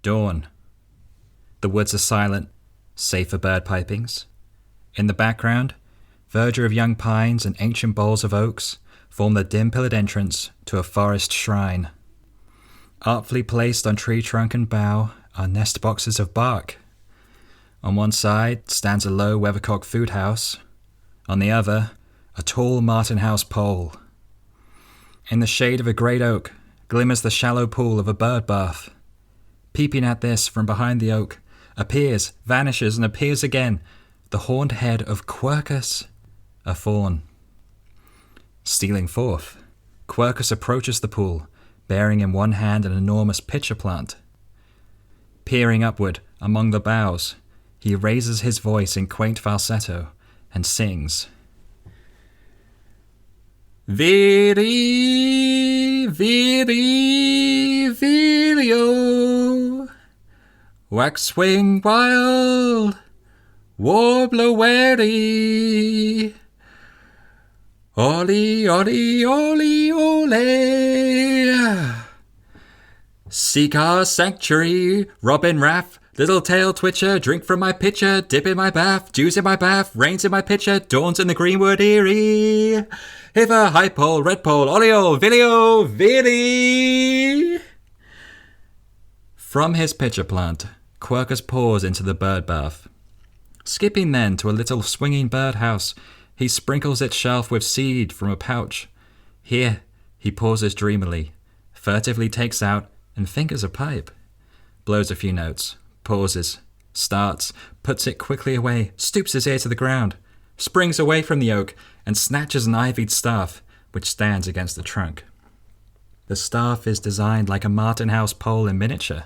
Dawn. The woods are silent, save for bird pipings. In the background, verdure of young pines and ancient boles of oaks form the dim-pillared entrance to a forest shrine. Artfully placed on tree trunk and bough are nest boxes of bark. On one side stands a low weathercock food house. On the other, a tall martin house pole. In the shade of a great oak glimmers the shallow pool of a bird bath. Peeping at this from behind the oak appears, vanishes, and appears again the horned head of Quercus, a fawn. Stealing forth, Quercus approaches the pool, bearing in one hand an enormous pitcher plant. Peering upward among the boughs, he raises his voice in quaint falsetto and sings. Viri, viri, virio, waxwing wild, warbler wary, oli, oli, oli, ole. Seek our sanctuary, robin raff, little tail twitcher, drink from my pitcher, dip in my bath, dews in my bath, rains in my pitcher, dawns in the greenwood eyrie. Hither, high pole, red pole, olio, vilio, vili. From his pitcher plant, Quercus pours into the bird bath. Skipping then to a little swinging bird house, he sprinkles its shelf with seed from a pouch. Here he pauses dreamily, furtively takes out and fingers a pipe, blows a few notes, pauses, starts, puts it quickly away, stoops his ear to the ground, springs away from the oak, and snatches an ivied staff which stands against the trunk. The staff is designed like a martin house pole in miniature.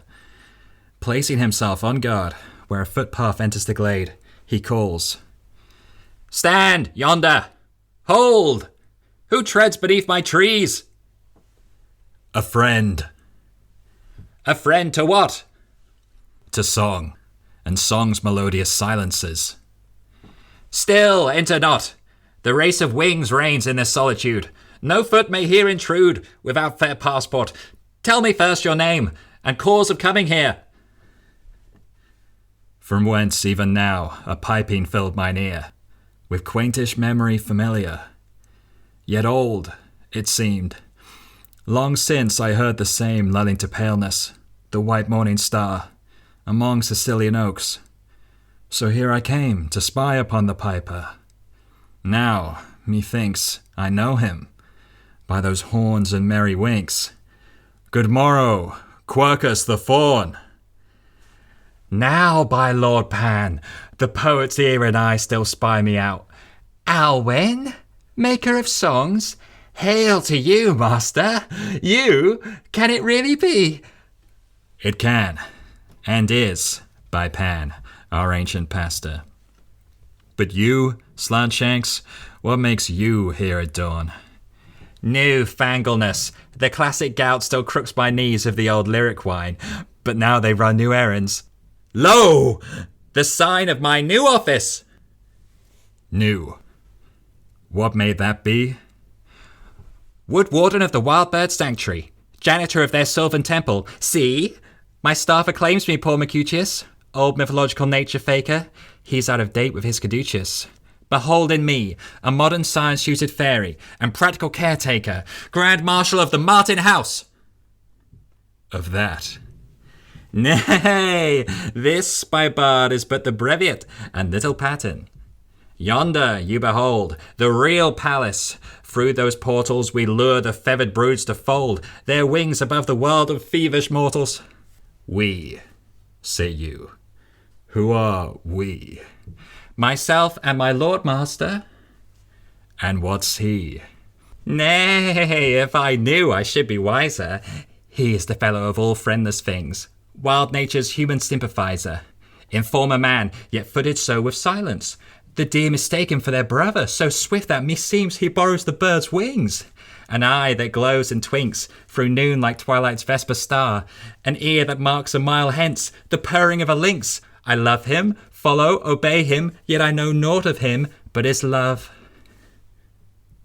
Placing himself on guard where a footpath enters the glade, he calls, "Stand yonder! Hold! Who treads beneath my trees?" "A friend." "A friend to what?" "To song, and song's melodious silences." "Still, enter not. The race of wings reigns in this solitude. No foot may here intrude without fair passport. Tell me first your name, and cause of coming here." "From whence even now a piping filled mine ear, with quaintish memory familiar. Yet old, it seemed. Long since I heard the same lulling to paleness, the white morning star, among Sicilian oaks. So here I came to spy upon the piper. Now, methinks, I know him, by those horns and merry winks. Good morrow, Quercus the fawn." "Now, by Lord Pan, the poet's ear and eye still spy me out. Alwyn, maker of songs, hail to you, master. You, can it really be?" "It can, and is, by Pan, our ancient pastor. But you, Slantshanks, what makes you here at dawn?" "Newfangleness. The classic gout still crooks my knees of the old lyric wine, but now they run new errands. Lo! The sign of my new office!" "New? What may that be?" "Wood Warden of the Wild Bird Sanctuary, janitor of their Sylvan Temple. See, my staff acclaims me, poor Mercutius, old mythological nature faker. He's out of date with his caduceus. Behold in me, a modern science-suited fairy and practical caretaker, Grand Marshal of the Martin House." "Of that?" "Nay, this, my bard, is but the breviate and little pattern. Yonder you behold the real palace. Through those portals we lure the feathered broods to fold their wings above the world of thievish mortals." "We, say you. Who are we?" "Myself and my lord master." "And what's he?" "Nay, if I knew I should be wiser. He is the fellow of all friendless things, wild nature's human sympathizer. Informer man, yet footed so with silence. The deer mistaken for their brother, so swift that meseems he borrows the bird's wings. An eye that glows and twinks through noon like twilight's vesper star. An ear that marks a mile hence the purring of a lynx. I love him, follow, obey him, yet I know naught of him but his love."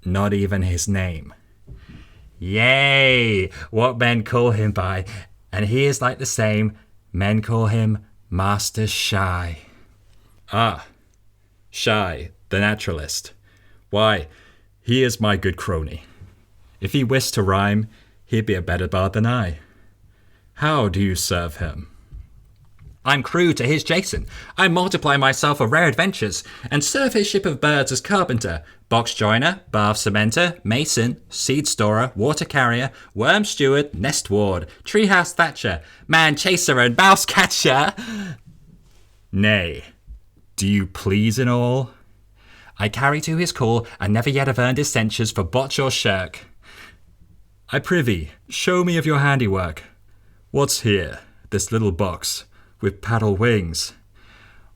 "Not even his name?" "Yea, what men call him by, and he is like the same, Men call him Master Shy. Ah, Shy, the naturalist. Why, he is my good crony. If he wished to rhyme, he'd be a better bard than I. How do you serve him? I'm crew to his Jason. I multiply myself for rare adventures, and serve his ship of birds as carpenter, box joiner, bath cementer, mason, seed storer, water carrier, worm steward, nest ward, treehouse thatcher, man chaser, and mouse catcher. Nay, do you please in all? I carry to his call, and never yet have earned his censures for botch or shirk. I prithee, show me of your handiwork. What's here, this little box, with paddle wings?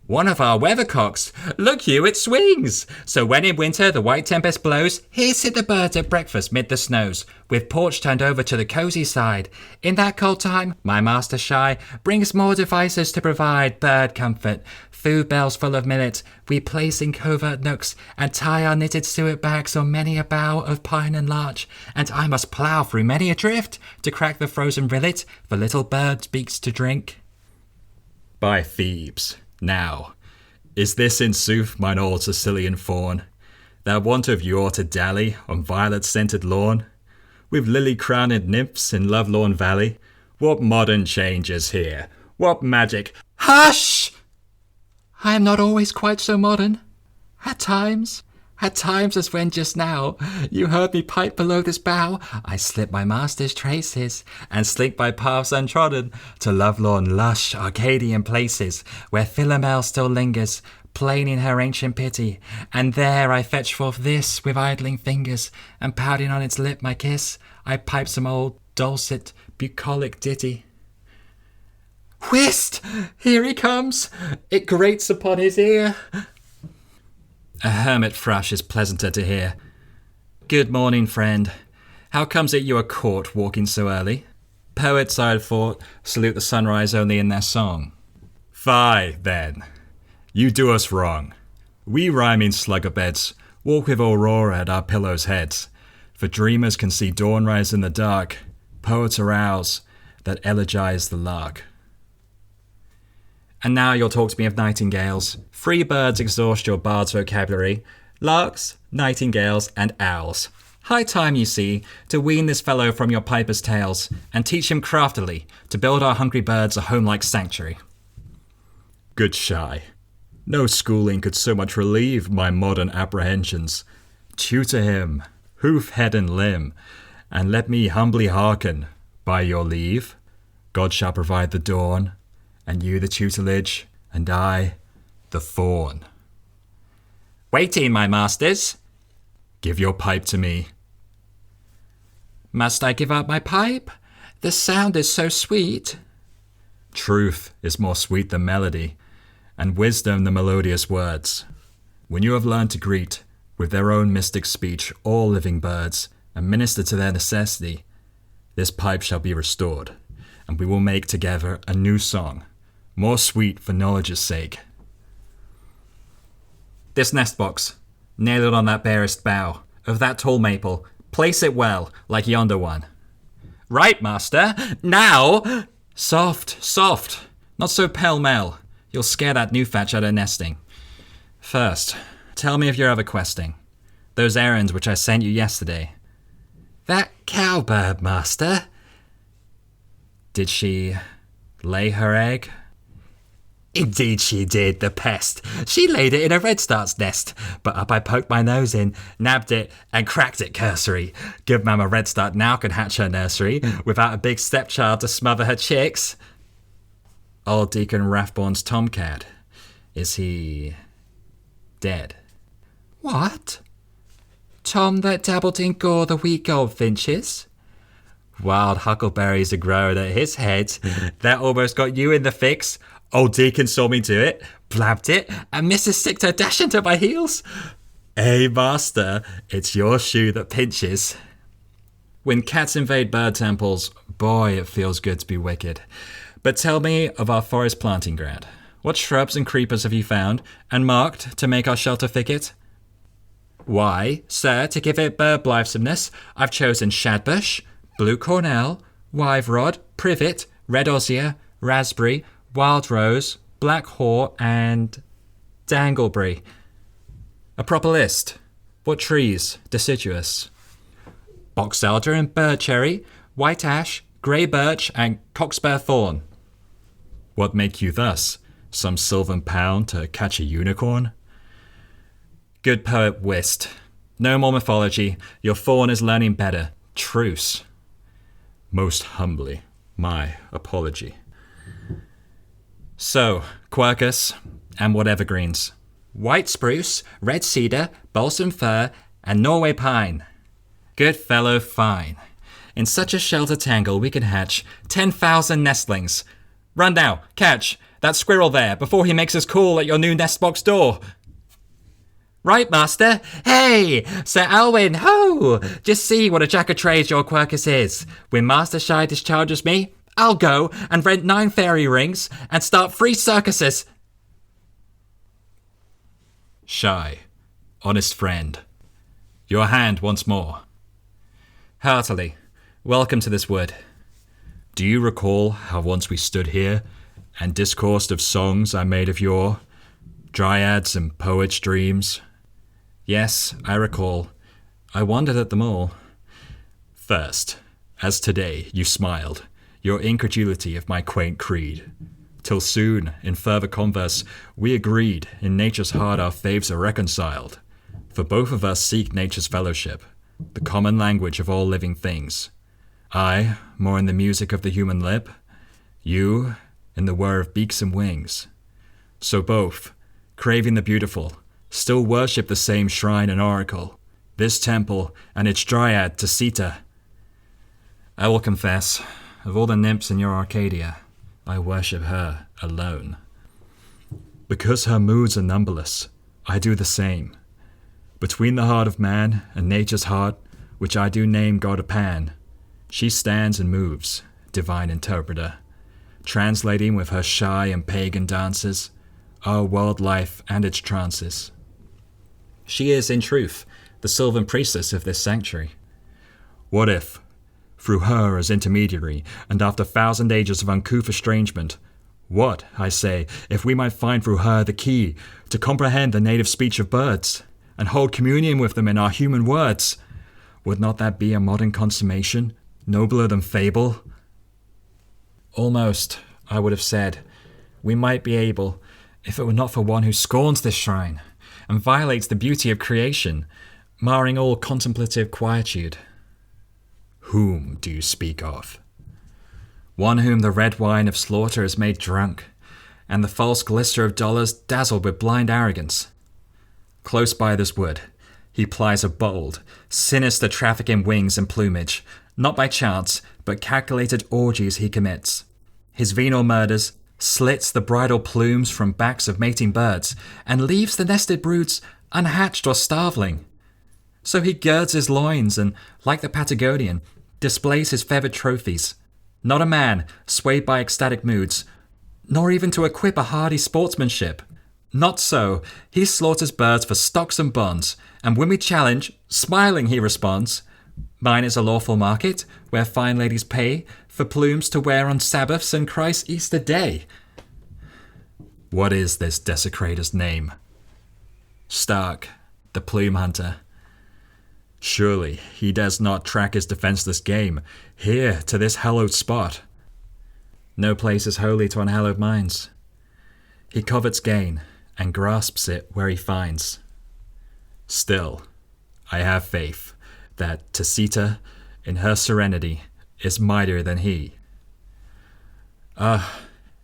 One of our weathercocks. Look you, it swings. So when in winter the white tempest blows, here sit the birds at breakfast mid the snows, with porch turned over to the cosy side. In that cold time, my master Shy brings more devices to provide bird comfort. Food bells full of millet we place in covert nooks, and tie our knitted suet bags on many a bough of pine and larch. And I must plough through many a drift to crack the frozen rillet for little birds' beaks to drink. By Thebes. Now, is this in sooth mine old Sicilian fawn, that want of yore to dally on violet-scented lawn, with lily-crowned nymphs in lovelorn valley? What modern change is here? What magic? Hush! I am not always quite so modern. At times as when just now you heard me pipe below this bough, I slip my master's traces, and slink by paths untrodden to lovelorn, lush, Arcadian places, where Philomel still lingers, plain in her ancient pity, and there I fetch forth this with idling fingers, and pouting on its lip my kiss, I pipe some old, dulcet, bucolic ditty. Whist! Here he comes! It grates upon his ear. A hermit thrush is pleasanter to hear. Good morning, friend. How comes it you are caught walking so early? Poets, I had thought, salute the sunrise only in their song. Fie, then. You do us wrong. We rhyming slugabeds walk with aurora at our pillows' heads. For dreamers can see dawn rise in the dark, poets arouse that elegize the lark. And now you'll talk to me of nightingales. Free birds exhaust your bard's vocabulary. Larks, nightingales, and owls. High time, you see, to wean this fellow from your piper's tales, and teach him craftily to build our hungry birds a home-like sanctuary. Good Shy, no schooling could so much relieve my modern apprehensions. Tutor him, hoof, head, and limb, and let me humbly hearken, by your leave. God shall provide the dawn, and you the tutelage, and I the fawn. Waiting, my masters. Give your pipe to me. Must I give up my pipe? The sound is so sweet. Truth is more sweet than melody, and wisdom than melodious words. When you have learned to greet, with their own mystic speech, all living birds, and minister to their necessity, this pipe shall be restored, and we will make together a new song, more sweet for knowledge's sake. This nest box, nail it on that barest bough of that tall maple, place it well, like yonder one. Right, master, now! Soft, soft, not so pell-mell, you'll scare that new thatch out of nesting. First, tell me of your other questing, those errands which I sent you yesterday. That cowbird, master. Did she lay her egg? Indeed she did, the pest. She laid it in a redstart's nest, but up I poked my nose in, nabbed it, and cracked it cursory. Good Mamma Redstart now can hatch her nursery, without a big stepchild to smother her chicks. Old Deacon Rathborn's tomcat, is he dead? What? Tom that dabbled in gore the wheat goldfinches? Wild huckleberries are growing at his head. That almost got you in the fix. Old Deacon saw me do it, blabbed it, and Mrs. sticked her dash into my heels. Hey, master, it's your shoe that pinches. When cats invade bird temples, boy, it feels good to be wicked. But tell me of our forest planting ground. What shrubs and creepers have you found, and marked to make our shelter thicket? Why, sir, to give it bird blithesomeness, I've chosen shadbush, blue cornel, wive rod, privet, red osier, raspberry, wild rose, black haw, and dangleberry. A proper list. What trees? Deciduous. Box elder and bird cherry, white ash, grey birch, and cockspur thorn. What make you thus? Some sylvan pound to catch a unicorn? Good poet whist. No more mythology. Your thorn is learning better. Truce. Most humbly, my apology. So, quercus, and what evergreens? White spruce, red cedar, balsam fir, and Norway pine. Good fellow, fine. In such a shelter tangle we can hatch 10,000 nestlings. Run now, catch that squirrel there before he makes his call at your new nest box door. Right, master. Hey, Sir Alwyn, ho! Just see what a jack of trades your quercus is. When Master Shy discharges me, I'll go and rent 9 fairy rings and start 3 circuses. Shy, honest friend, your hand once more. Heartily, welcome to this wood. Do you recall how once we stood here and discoursed of songs I made of yore, dryads and poets' dreams? Yes, I recall. I wondered at them all. First, as today you smiled, your incredulity of my quaint creed, till soon, in further converse, we agreed in nature's heart our faves are reconciled, for both of us seek nature's fellowship, the common language of all living things. I, more in the music of the human lip, you, in the whir of beaks and wings. So both, craving the beautiful, still worship the same shrine and oracle, this temple and its dryad Tacita. I will confess, of all the nymphs in your Arcadia, I worship her alone. Because her moods are numberless, I do the same. Between the heart of man and nature's heart, which I do name God Pan, she stands and moves, divine interpreter, translating with her shy and pagan dances our world life and its trances. She is, in truth, the sylvan priestess of this sanctuary. What if, through her as intermediary, and after 1,000 ages of uncouth estrangement, what, I say, if we might find through her the key to comprehend the native speech of birds, and hold communion with them in our human words? Would not that be a modern consummation, nobler than fable? Almost, I would have said, we might be able, if it were not for one who scorns this shrine, and violates the beauty of creation, marring all contemplative quietude. Whom do you speak of? One whom the red wine of slaughter has made drunk, and the false glister of dollars dazzled with blind arrogance. Close by this wood, he plies a bold, sinister traffic in wings and plumage, not by chance, but calculated orgies he commits. His venal murders slits the bridal plumes from backs of mating birds, and leaves the nested broods unhatched or starveling. So he girds his loins, and, like the Patagonian, displays his feathered trophies. Not a man, swayed by ecstatic moods, nor even to equip a hardy sportsmanship. Not so, he slaughters birds for stocks and bonds, and when we challenge, smiling he responds, "Mine is a lawful market, where fine ladies pay for plumes to wear on Sabbaths and Christ's Easter day." What is this desecrator's name? Stark, the plume hunter. Surely he dares not track his defenseless game here to this hallowed spot. No place is holy to unhallowed minds. He covets gain, and grasps it where he finds. Still, I have faith that Tacita, in her serenity, is mightier than he.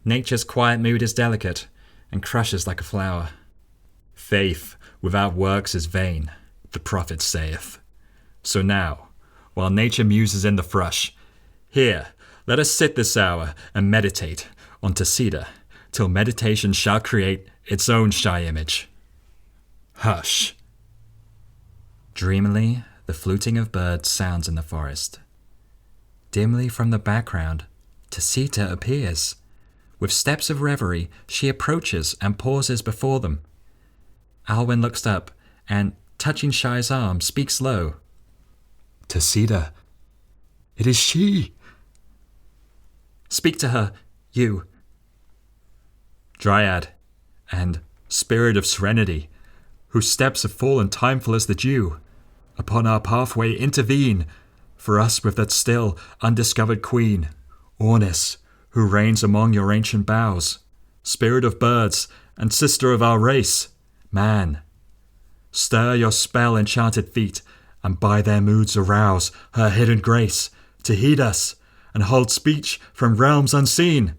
Nature's quiet mood is delicate, and crushes like a flower. Faith without works is vain, the prophet saith. So now, while nature muses in the thrush, here, let us sit this hour and meditate on Tacita, till meditation shall create its own shy image. Hush! Dreamily, the fluting of birds sounds in the forest. Dimly from the background, Tacita appears. With steps of reverie, she approaches and pauses before them. Alwyn looks up, and, touching Shy's arm, speaks low. "Tacita, it is she!" "Speak to her. You, Dryad, and Spirit of Serenity, whose steps have fallen timeful as the dew, upon our pathway intervene, for us with that still undiscovered queen, Ornis, who reigns among your ancient boughs, spirit of birds and sister of our race, man. Stir your spell-enchanted feet, and by their moods arouse her hidden grace, to heed us, and hold speech from realms unseen.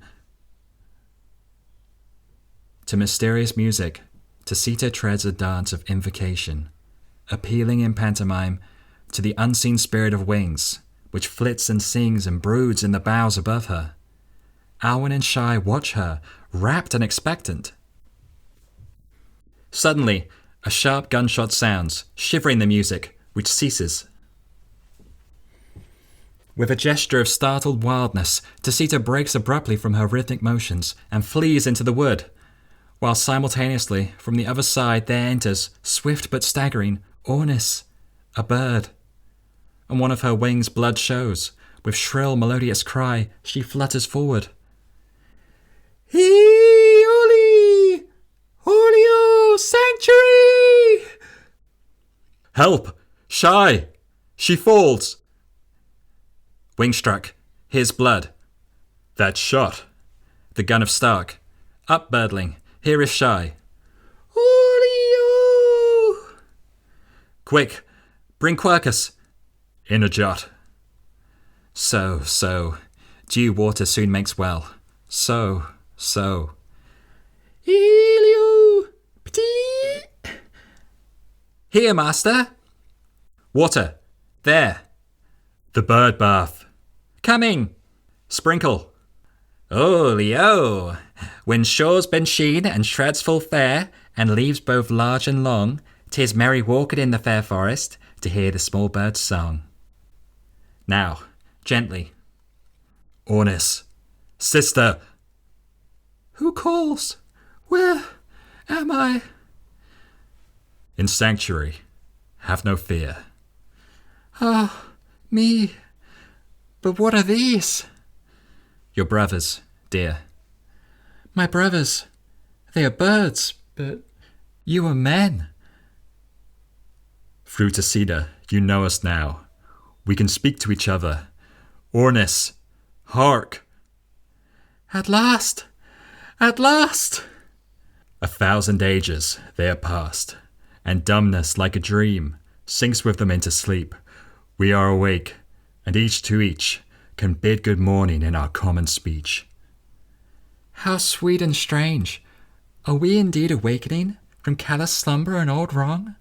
To mysterious music, Tacita treads a dance of invocation, appealing in pantomime to the unseen spirit of wings, which flits and sings and broods in the boughs above her. Alwyn and Shy watch her, rapt and expectant. Suddenly, a sharp gunshot sounds, shivering the music, which ceases. With a gesture of startled wildness, Tacita breaks abruptly from her rhythmic motions and flees into the wood, while simultaneously, from the other side there enters, swift but staggering, Ornis, a bird. On one of her wings blood shows. With shrill melodious cry, she flutters forward. Oli! Olio! Sanctuary! Help! Shy! She falls! Wing struck. Here's blood. That shot. The gun of Stark. Up, birdling. Here is Shy. Olio! Quick! Bring Quercus. In a jot. So. Dew water soon makes well. So. Elio! Petit! Here, master! Water. There. The bird bath. Coming. Sprinkle. Olio! When shore's been sheen and shreds full fair, and leaves both large and long, 'tis merry walking in the fair forest to hear the small bird's song. Now, gently. Ornis. Sister. Who calls? Where am I? In sanctuary. Have no fear. Ah, me. But what are these? Your brothers, dear. My brothers. They are birds, but you are men. Through Tacita, you know us now. We can speak to each other. Ornis, hark! At last! At last! 1,000 ages they are past, and dumbness like a dream sinks with them into sleep. We are awake, and each to each can bid good morning in our common speech. How sweet and strange! Are we indeed awakening from callous slumber and old wrong?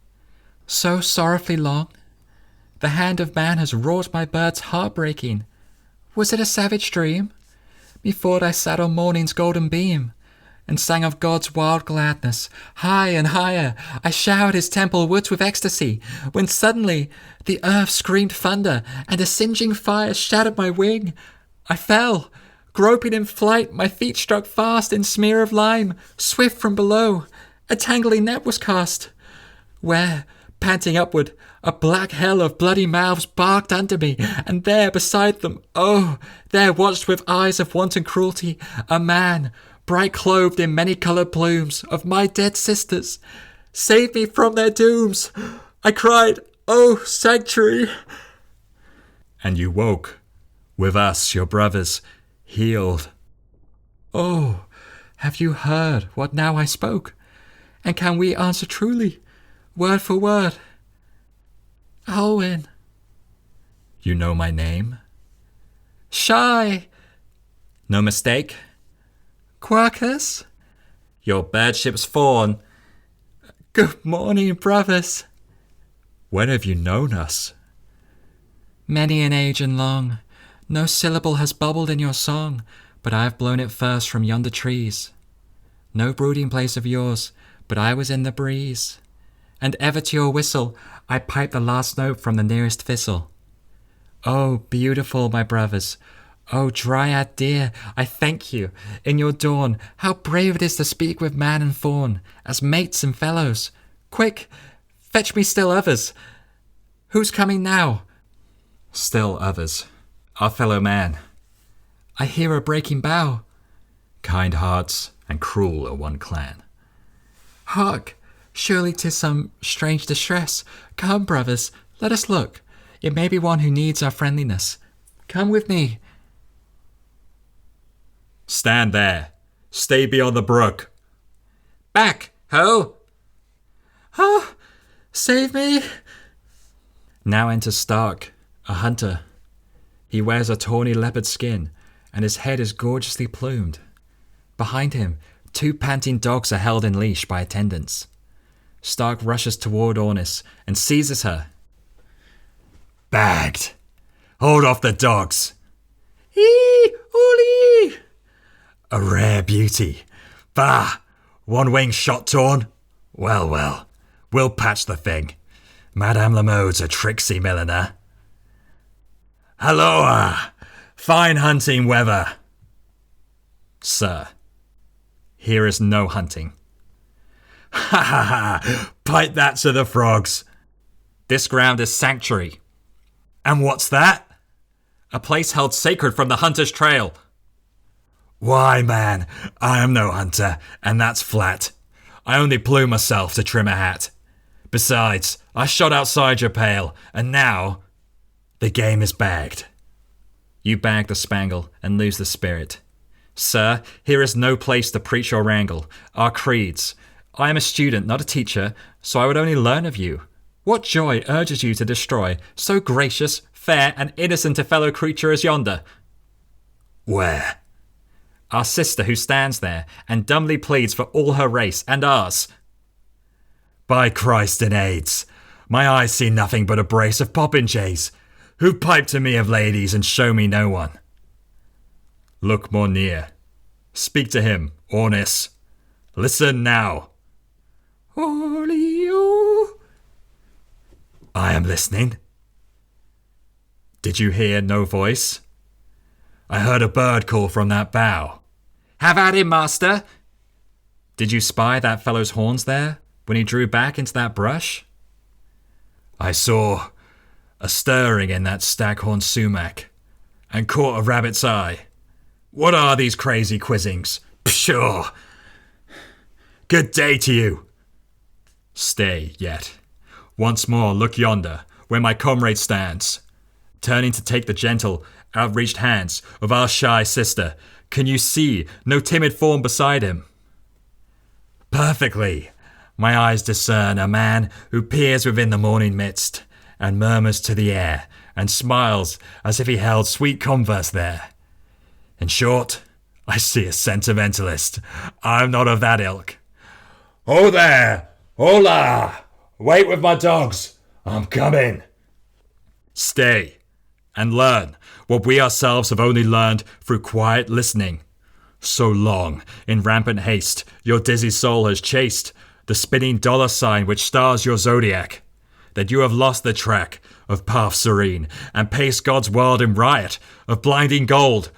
So sorrowfully long? The hand of man has wrought my bird's heart breaking. Was it a savage dream? Methought I sat on morning's golden beam, and sang of God's wild gladness. High and higher I showered his temple woods with ecstasy, when suddenly the earth screamed thunder, and a singeing fire shattered my wing. I fell. Groping in flight, my feet struck fast in smear of lime. Swift from below, a tangling net was cast, where, panting upward, a black hell of bloody mouths barked under me, and there beside them, oh, there watched with eyes of wanton cruelty, a man, bright clothed in many-coloured plumes, of my dead sisters. Save me from their dooms! I cried, oh, sanctuary! And you woke, with us, your brothers, healed. Oh, have you heard what now I spoke? And can we answer truly, word for word? Alwyn. You know my name? Shy. No mistake? Quercus. Your birdship's fawn. Good morning, brothers. When have you known us? Many an age and long. No syllable has bubbled in your song, but I have blown it first from yonder trees. No brooding place of yours, but I was in the breeze. And ever to your whistle I piped the last note from the nearest thistle. Oh, beautiful, my brothers! Oh, Dryad dear, I thank you. In your dawn, how brave it is to speak with man and fawn, as mates and fellows. Quick, fetch me still others. Who's coming now? Still others. Our fellow man. I hear a breaking bough. Kind hearts and cruel are one clan. Hark! Surely 'tis some strange distress. Come, brothers, let us look. It may be one who needs our friendliness. Come with me. Stand there. Stay beyond the brook. Back, ho! Ah, save me! Now enters Stark, a hunter. He wears a tawny leopard skin, and his head is gorgeously plumed. Behind him, 2 panting dogs are held in leash by attendants. Stark rushes toward Ornis and seizes her. Bagged! Hold off the dogs! Ooly! A rare beauty. Bah! One wing shot torn? Well, we'll patch the thing. Madame Lamode's a tricksy milliner. Halloa! Fine hunting weather. Sir, here is no hunting. Ha ha ha! Pipe that to the frogs. This ground is sanctuary. And what's that? A place held sacred from the hunter's trail. Why, man, I am no hunter, and that's flat. I only plume myself to trim a hat. Besides, I shot outside your pale, and now the game is bagged. You bag the spangle and lose the spirit. Sir, here is no place to preach or wrangle. Our creeds. I am a student, not a teacher, so I would only learn of you. What joy urges you to destroy so gracious, fair, and innocent a fellow creature as yonder? Where? Our sister who stands there and dumbly pleads for all her race and ours. By Christ and AIDS, my eyes see nothing but a brace of popinjays, who pipe to me of ladies and show me no one. Look more near. Speak to him, Ornis. Listen now. Olio. I am listening. Did you hear no voice? I heard a bird call from that bough. Have at him, master. Did you spy that fellow's horns there when he drew back into that brush? I saw a stirring in that staghorn sumac and caught a rabbit's eye. What are these crazy quizzings? Pshaw! Good day to you. Stay yet. Once more look yonder, where my comrade stands. Turning to take the gentle, outreached hands of our shy sister, can you see no timid form beside him? Perfectly. My eyes discern a man who peers within the morning midst, and murmurs to the air, and smiles as if he held sweet converse there. In short, I see a sentimentalist. I'm not of that ilk. Oh there! Hola! Wait with my dogs. I'm coming. Stay, and learn what we ourselves have only learned through quiet listening. So long, in rampant haste, your dizzy soul has chased the spinning dollar sign which stars your zodiac, that you have lost the track of path serene, and pace God's world in riot of blinding gold.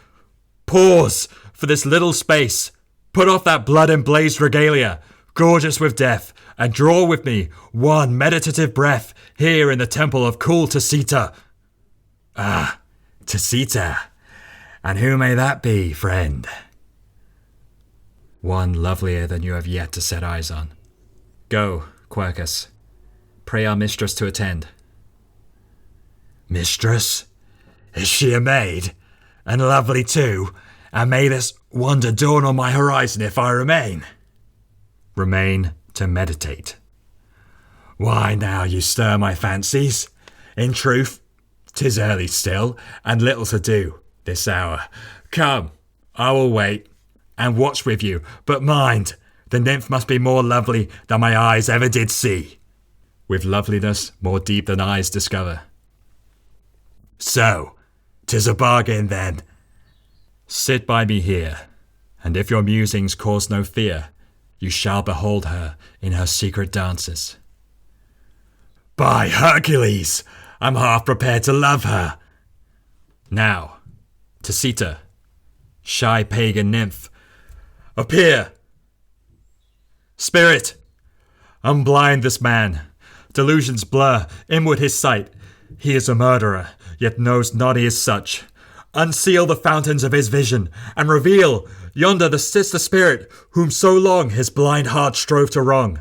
Pause for this little space. Put off that blood-emblazed regalia, gorgeous with death, and draw with me one meditative breath here in the temple of cool Tacita. Ah, Tacita. And who may that be, friend? One lovelier than you have yet to set eyes on. Go, Quercus. Pray our mistress to attend. Mistress? Is she a maid? And lovely too? And may this wonder dawn on my horizon if I remain? Remain to meditate. Why now you stir my fancies? In truth, 'tis early still, and little to do this hour. Come, I will wait, and watch with you, but mind, the nymph must be more lovely than my eyes ever did see, with loveliness more deep than eyes discover. So, 'tis a bargain then. Sit by me here, and if your musings cause no fear, you shall behold her in her secret dances. By Hercules, I'm half prepared to love her. Now, Tacita, shy pagan nymph, appear. Spirit, unblind this man. Delusions blur inward his sight. He is a murderer, yet knows not he is such. unseal the fountains of his vision, and reveal yonder the sister spirit whom so long his blind heart strove to wrong.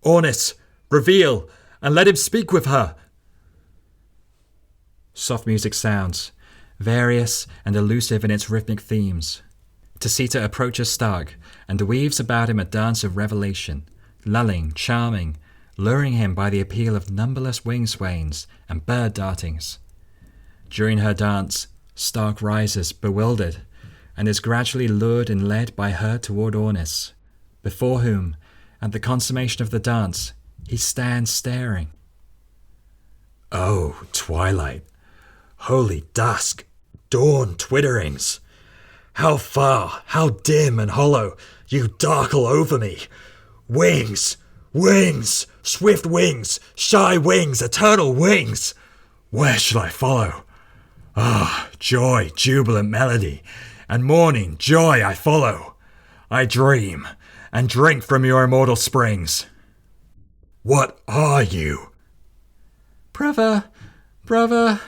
Ornis, reveal, and let him speak with her. Soft music sounds, various and elusive in its rhythmic themes. Tacita approaches Stark and weaves about him a dance of revelation, lulling, charming, luring him by the appeal of numberless wing swains and bird dartings. During her dance, Stark rises, bewildered, and is gradually lured and led by her toward Ornis, before whom, at the consummation of the dance, he stands staring. Oh, twilight, holy dusk, dawn twitterings! How far, how dim and hollow you darkle over me! Wings, wings, swift wings, shy wings, eternal wings! Where shall I follow? Ah, joy, jubilant melody, and morning joy I follow. I dream, and drink from your immortal springs. What are you? Brother, brother.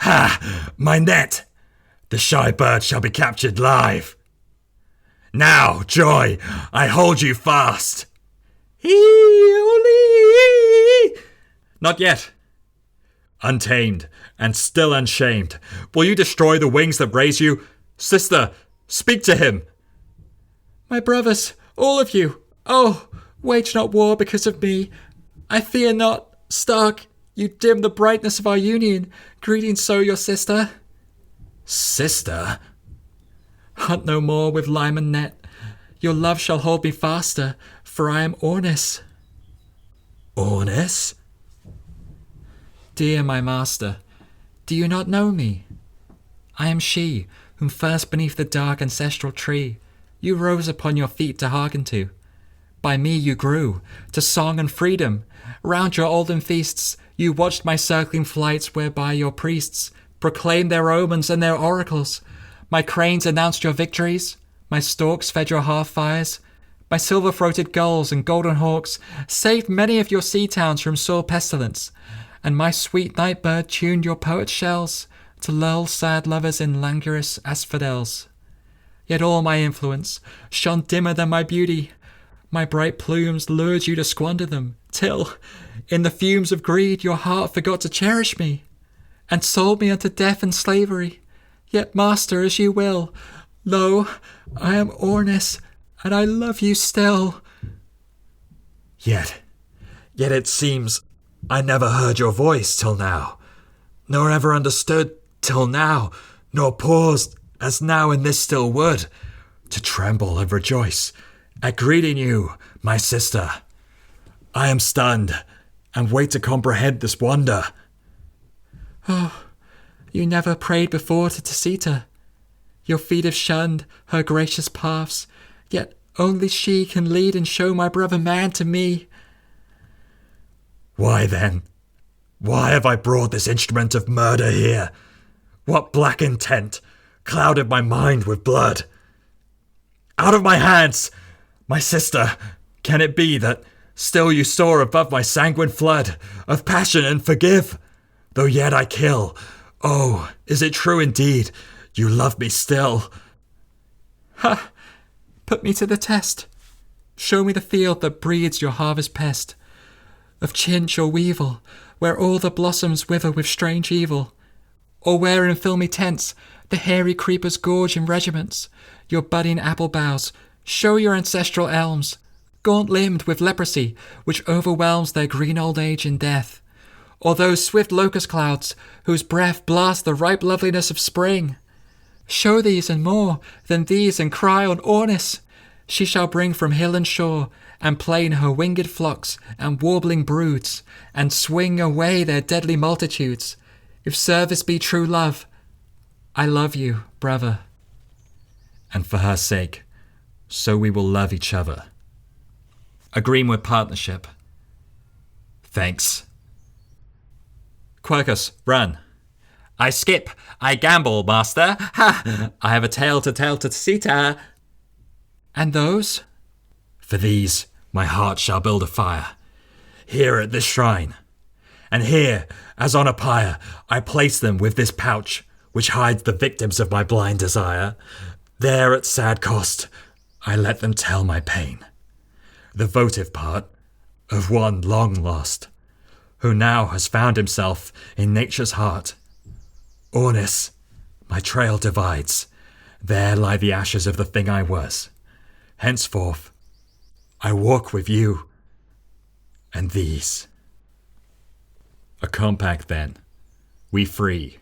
Ha! My net! The shy bird shall be captured live. Now, joy, I hold you fast. Not yet. Untamed and still unshamed, will you destroy the wings that raise you? Sister, speak to him. My brothers, all of you, oh, wage not war because of me. I fear not. Stark, you dim the brightness of our union. Greeting so your sister. Sister? Hunt no more with lime and net. Your love shall hold me faster, for I am Ornis. Ornis? Dear my master, do you not know me? I am she whom first beneath the dark ancestral tree you rose upon your feet to hearken to. By me you grew, to song and freedom. Round your olden feasts you watched my circling flights, whereby your priests proclaimed their omens and their oracles. My cranes announced your victories, my storks fed your hearth fires, my silver-throated gulls and golden hawks saved many of your sea towns from sore pestilence, and my sweet night-bird tuned your poet shells to lull sad lovers in languorous asphodels. Yet all my influence shone dimmer than my beauty. My bright plumes lured you to squander them, till, in the fumes of greed, your heart forgot to cherish me, and sold me unto death and slavery. Yet, master, as you will, lo, I am Ornis, and I love you still. Yet it seems I never heard your voice till now, nor ever understood till now, nor paused as now in this still wood, to tremble and rejoice at greeting you, my sister. I am stunned, and wait to comprehend this wonder. Oh, you never prayed before to Tacita. Your feet have shunned her gracious paths, yet only she can lead and show my brother man to me. Why then? Why have I brought this instrument of murder here? What black intent clouded my mind with blood? Out of my hands! My sister, can it be that still you soar above my sanguine flood of passion and forgive? Though yet I kill, oh, is it true indeed, you love me still? Ha! Put me to the test. Show me the field that breeds your harvest pest, of chinch or weevil, where all the blossoms wither with strange evil, or where in filmy tents the hairy creepers gorge in regiments your budding apple boughs. Show your ancestral elms, gaunt-limbed with leprosy, which overwhelms their green old age in death, or those swift locust clouds whose breath blasts the ripe loveliness of spring. Show these and more than these, and cry on Ornis. She shall bring from hill and shore and plain her winged flocks and warbling broods, and swing away their deadly multitudes. If service be true love, I love you, brother. And for her sake, so we will love each other. A greenwood partnership. Thanks. Quercus, run. I skip, I gamble, master. Ha! I have a tale to tell to Tacita. And those? For these my heart shall build a fire, here at this shrine. And here, as on a pyre, I place them with this pouch, which hides the victims of my blind desire. There at sad cost, I let them tell my pain. The votive part of one long lost, who now has found himself in nature's heart. Ornis, my trail divides. There lie the ashes of the thing I was. Henceforth, I walk with you and these. A compact then, we free,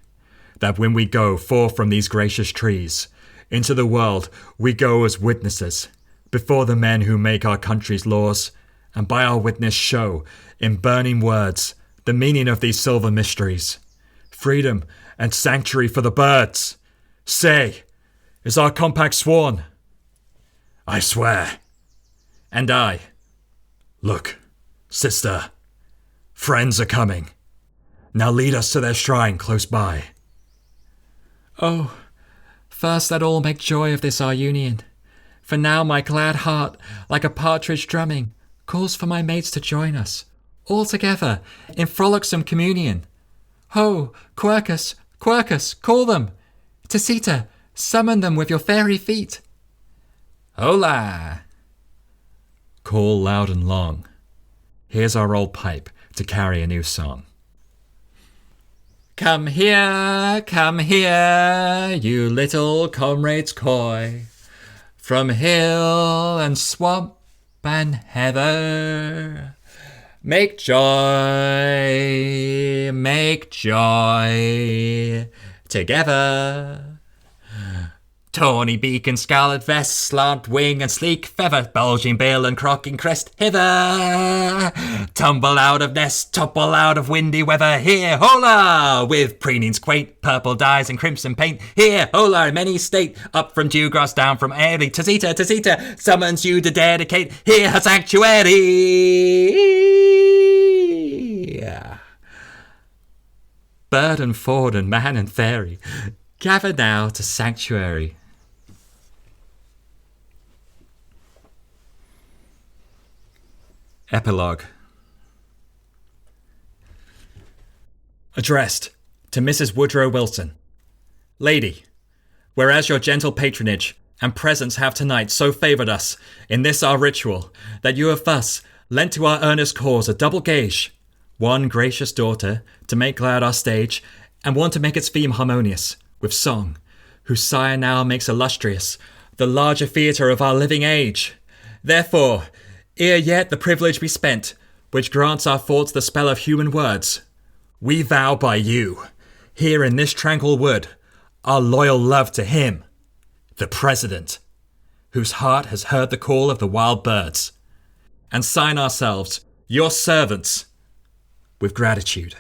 that when we go forth from these gracious trees, into the world we go as witnesses, before the men who make our country's laws, and by our witness show, in burning words, the meaning of these silver mysteries. Freedom and sanctuary for the birds. Say, is our compact sworn? I swear. And I. Look, sister, friends are coming. Now lead us to their shrine close by. Oh, first let all make joy of this our union. For now my glad heart, like a partridge drumming, calls for my mates to join us, all together, in frolicsome communion. Ho, Quercus, Quercus, call them! Tacita, summon them with your fairy feet. Hola! Call loud and long. Here's our old pipe to carry a new song. Come here, you little comrades coy, from hill and swamp and heather. Make joy together. Tawny beak and scarlet vest, slant wing and sleek feather, bulging bill and crocking crest, hither! Tumble out of nest, topple out of windy weather, here, hola! With preenings quaint, purple dyes and crimson paint, here, hola, in many state, up from dewgrass, down from airy, Tacita, summons you to dedicate, here her sanctuary! Bird and fawn and man and fairy, gather now to sanctuary. Epilogue. Addressed to Mrs. Woodrow Wilson. Lady, whereas your gentle patronage and presence have tonight so favoured us in this our ritual, that you have thus lent to our earnest cause a double gage, one gracious daughter to make glad our stage, and one to make its theme harmonious with song, whose sire now makes illustrious the larger theatre of our living age. Therefore, ere yet the privilege be spent, which grants our thoughts the spell of human words, we vow by you, here in this tranquil wood, our loyal love to him, the President, whose heart has heard the call of the wild birds, and sign ourselves, your servants, with gratitude.